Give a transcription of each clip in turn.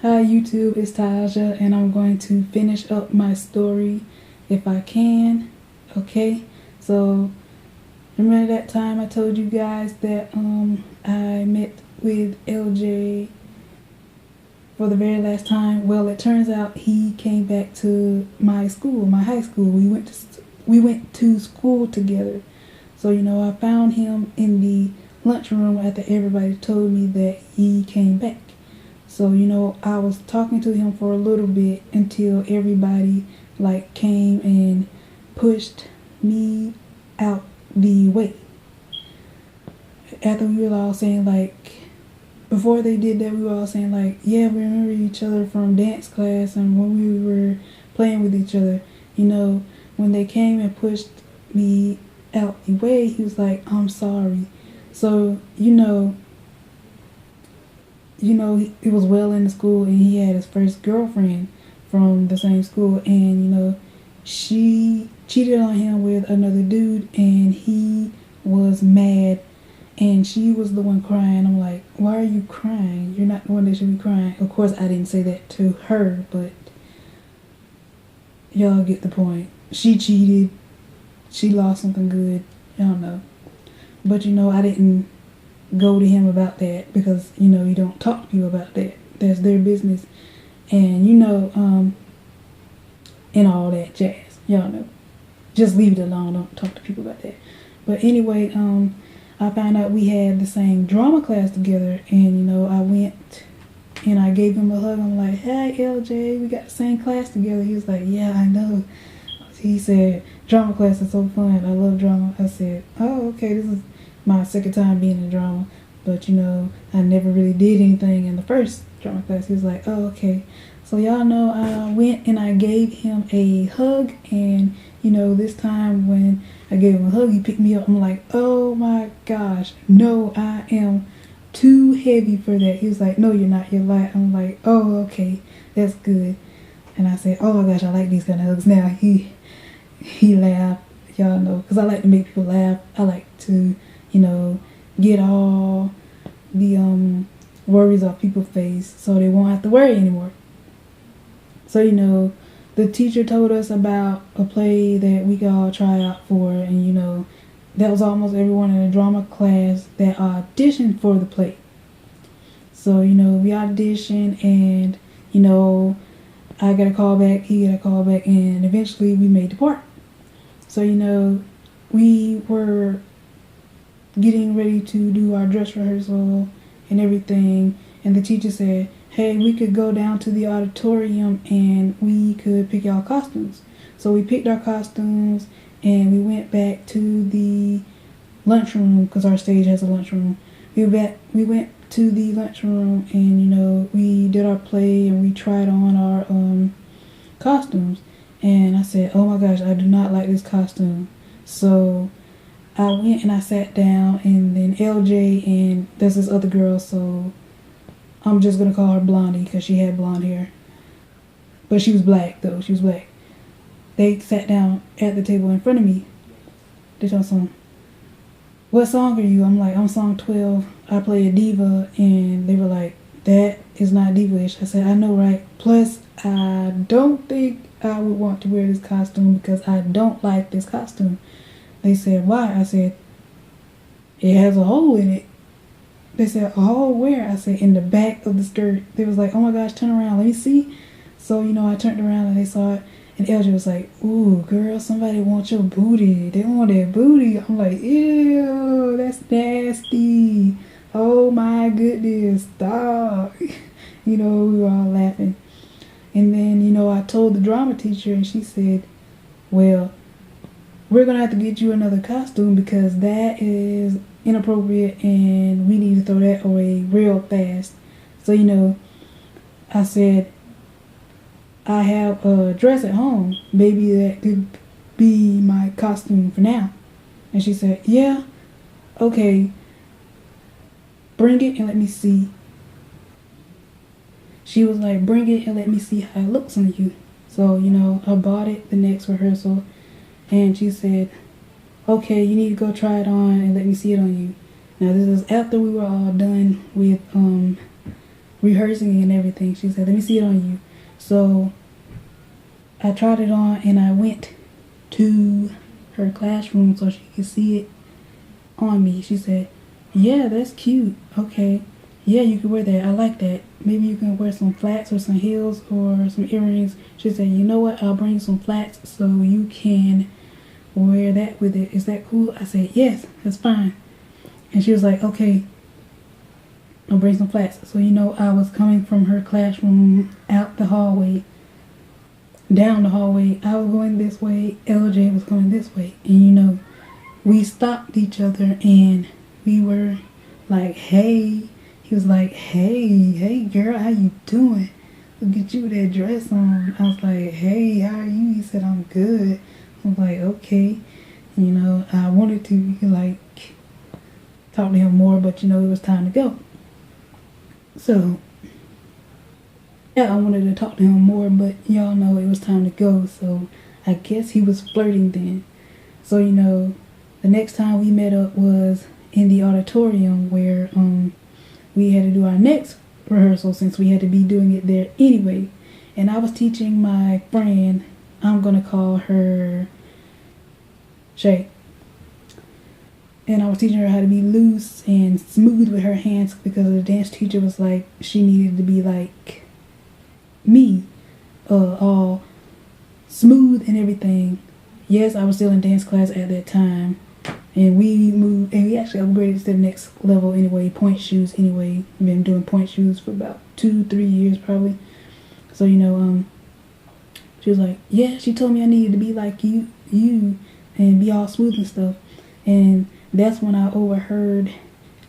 Hi YouTube, it's Taja and I'm going to finish up my story if I can. Okay, so remember that time I told you guys that I met with LJ for the very last time? Well, it turns out he came back to my school, my high school. We went to school together. So I found him in the lunchroom after everybody told me that he came back. So I was talking to him for a little bit until everybody came and pushed me out the way. After we were all saying before they did that, we were all saying yeah, we remember each other from dance class and when we were playing with each other. When they came and pushed me out the way, he was like, I'm sorry. So he was well into school and he had his first girlfriend from the same school, and she cheated on him with another dude and he was mad and she was the one crying. I'm like, why are you crying? You're not the one that should be crying. Of course I didn't say that to her, but y'all get the point. She cheated, she lost something good, y'all know. But I didn't go to him about that because he don't talk to you about that. That's their business, and and all that jazz, y'all know. Just leave it alone. Don't talk to people about that. But anyway, I found out we had the same drama class together, and I went and I gave him a hug. I'm like, hey LJ, we got the same class together. He was like, yeah, I know. He said, drama class is so fun. I love drama. I said, oh, okay, this is my second time being in drama, but I never really did anything in the first drama class. He was like, oh, okay. So y'all know I went and I gave him a hug, and this time when I gave him a hug, he picked me up. I'm like, oh my gosh, no, I am too heavy for that. He was like, no, you're not, you're light. I'm like, oh, okay, that's good. And I said, oh my gosh, I like these kind of hugs. Now he laughed, y'all know, because I like to make people laugh. I like to get all the worries off people's face so they won't have to worry anymore. So the teacher told us about a play that we could all try out for, and that was almost everyone in the drama class that auditioned for the play. So we auditioned, and I got a call back, he got a call back, and eventually we made the part. So we were getting ready to do our dress rehearsal and everything, and the teacher said, hey, we could go down to the auditorium and we could pick our costumes. So we picked our costumes and we went back to the lunchroom, because our stage has a lunchroom. We went to the lunchroom and we did our play and we tried on our costumes, and I said, oh my gosh, I do not like this costume. So I went and I sat down, and then LJ and there's this other girl, so I'm just gonna call her Blondie because she had blonde hair, but she was black though. She was black. They sat down at the table in front of me. They told some, what song are you? I'm like, I'm song 12. I play a diva, and they were like, that is not diva-ish. I said, I know, right? Plus, I don't think I would want to wear this costume because I don't like this costume. They said, why? I said, it has a hole in it. They said, a hole where? I said, in the back of the skirt. They was like, oh my gosh, turn around, let me see. So, I turned around and they saw it. And LJ was like, ooh, girl, somebody wants your booty. They want that booty. I'm like, ew, that's nasty. Oh my goodness, stop. We were all laughing. And then, I told the drama teacher, and she said, well, we're going to have to get you another costume because that is inappropriate and we need to throw that away real fast. So, I said, I have a dress at home. Maybe that could be my costume for now. And she said, yeah, okay, bring it and let me see. She was like, bring it and let me see how it looks on you. So, I bought it the next rehearsal, and she said, okay, you need to go try it on and let me see it on you. Now, this is after we were all done with rehearsing and everything. She said, let me see it on you. So I tried it on and I went to her classroom so she could see it on me. She said, yeah, that's cute. Okay. Yeah, you can wear that. I like that. Maybe you can wear some flats or some heels or some earrings. She said, you know what? I'll bring some flats so you can wear that with it. Is that cool? I said, yes, that's fine. And she was like, okay, I'll bring some flats. So, I was coming from her classroom out the hallway, down the hallway. I was going this way. LJ was going this way. And, we stopped each other and we were like, hey. He was like, hey girl, how you doing? Look at you with that dress on. I was like, hey, how are you? He said, I'm good. I was like, okay. I wanted to talk to him more, but it was time to go. So yeah, I wanted to talk to him more, but y'all know it was time to go. So I guess he was flirting then. So the next time we met up was in the auditorium where we had to do our next rehearsal since we had to be doing it there anyway. And I was teaching my friend, I'm going to call her Shay. And I was teaching her how to be loose and smooth with her hands because the dance teacher was like, she needed to be like me, all smooth and everything. Yes, I was still in dance class at that time. And we moved, and we actually upgraded to the next level anyway, point shoes anyway. I've been doing point shoes for about 2-3 years probably. So, she was like, yeah, she told me I needed to be like you, and be all smooth and stuff. And that's when I overheard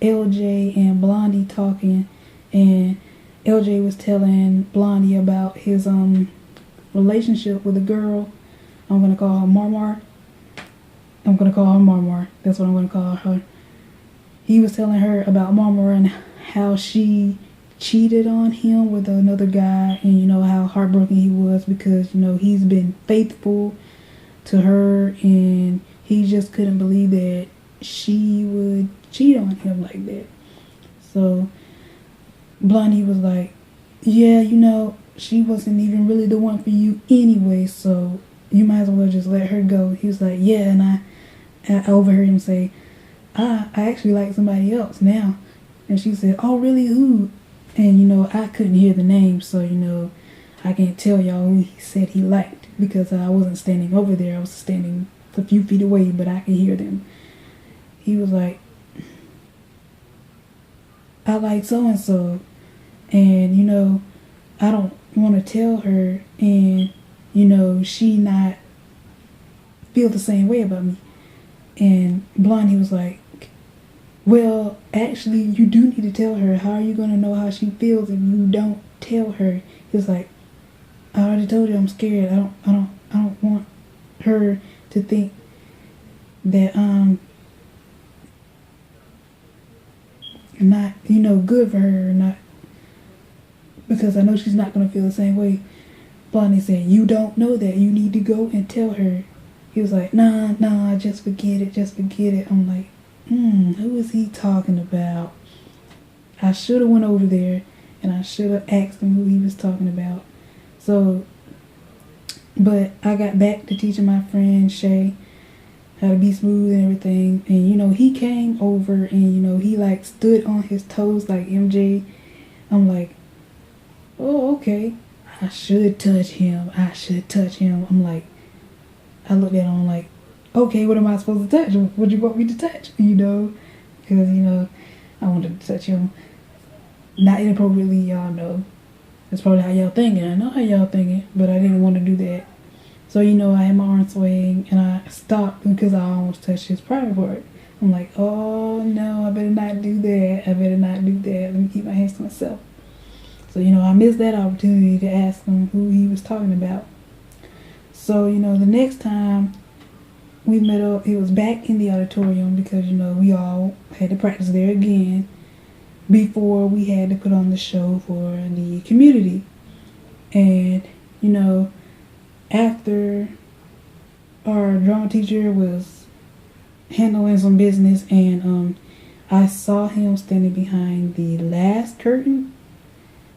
LJ and Blondie talking, and LJ was telling Blondie about his relationship with a girl. I'm going to call her Marmar. I'm going to call her Marmar. That's what I'm going to call her. He was telling her about Marmar and how she cheated on him with another guy, and how heartbroken he was because he's been faithful to her and he just couldn't believe that she would cheat on him like that. So Blondie was like, yeah, she wasn't even really the one for you anyway, so you might as well just let her go. He was like, yeah, and I overheard him say, I actually like somebody else now. And she said, oh, really, who? And, I couldn't hear the name, so, I can't tell y'all who he said he liked because I wasn't standing over there. I was standing a few feet away, but I could hear them. He was like, I like so-and-so, and, I don't want to tell her, and, she not feel the same way about me. And Blondie was like, well, actually, you do need to tell her. How are you going to know how she feels if you don't tell her? He was like, I already told you I'm scared. I don't want her to think that I'm not, good for her or not, because I know she's not going to feel the same way. Blondie said, you don't know that. You need to go and tell her. He was like, nah, just forget it. I'm like, who is he talking about? I should have went over there and I should have asked him who he was talking about. So, but I got back to teaching my friend Shay how to be smooth and everything. And, he came over and, he stood on his toes like MJ. I'm like, oh, okay. I should touch him. I'm like, I looked at him like, okay, what am I supposed to touch? What do you want me to touch? Because, I wanted to touch him. Not inappropriately, y'all know. That's probably how y'all thinking. I know how y'all thinking, but I didn't want to do that. So, I had my arm swaying and I stopped because I almost touched his private part. I'm like, oh no, I better not do that. Let me keep my hands to myself. So, I missed that opportunity to ask him who he was talking about. So, the next time we met up, it was back in the auditorium because, we all had to practice there again before we had to put on the show for the community. And, after our drama teacher was handling some business and I saw him standing behind the last curtain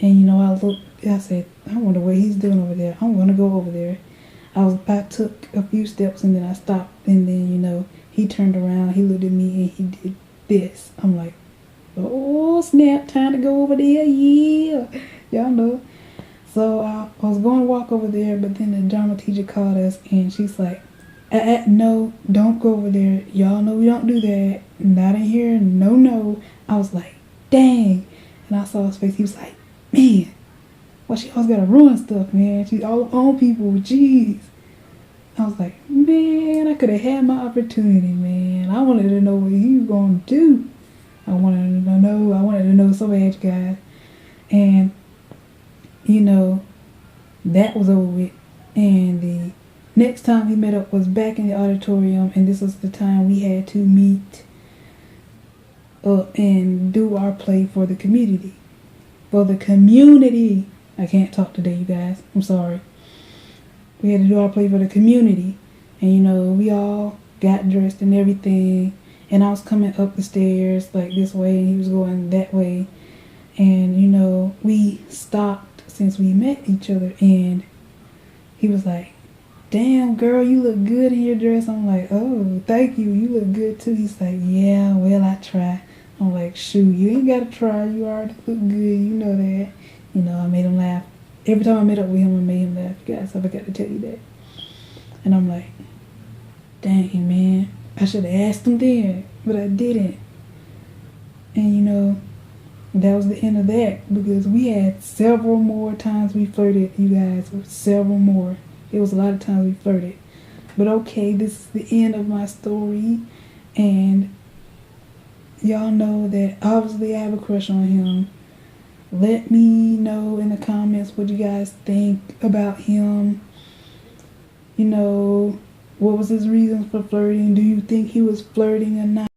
And you know, I said, I wonder what he's doing over there. I'm gonna go over there. I took a few steps and then I stopped, and then, you know, he turned around, he looked at me, and he did this. I'm like, oh snap, time to go over there, yeah. Y'all know. So I was going to walk over there, but then the drama teacher called us, and she's like, no, don't go over there. Y'all know we don't do that. Not in here, no. I was like, dang. And I saw his face. He was like, man, well, she always gotta ruin stuff, man. She's all on people, jeez. I was like, man, I could have had my opportunity, man. I wanted to know what he was gonna do. I wanted to know so bad, you guys. And, you know, that was over with. And the next time we met up was back in the auditorium, and this was the time we had to meet up and do our play for the community. For the community. I can't talk today, you guys. I'm sorry. We had to do our play for the community. And, you know, we all got dressed and everything. And I was coming up the stairs like this way, and he was going that way. And, you know, we stopped since we met each other. And he was like, damn, girl, you look good in your dress. I'm like, oh, thank you. You look good, too. He's like, yeah, well, I try. I'm like, shoot, you ain't got to try. You already look good. You know that. You know, I made him laugh. Every time I met up with him, I made him laugh, you guys. I forgot to tell you that. And I'm like, dang, man. I should have asked him then, but I didn't. And, you know, that was the end of that, because we had several more times we flirted, you guys. Several more. It was a lot of times we flirted. But okay, this is the end of my story. And y'all know that obviously I have a crush on him. Let me know in the comments what you guys think about him. You know, what was his reasons for flirting? Do you think he was flirting or not?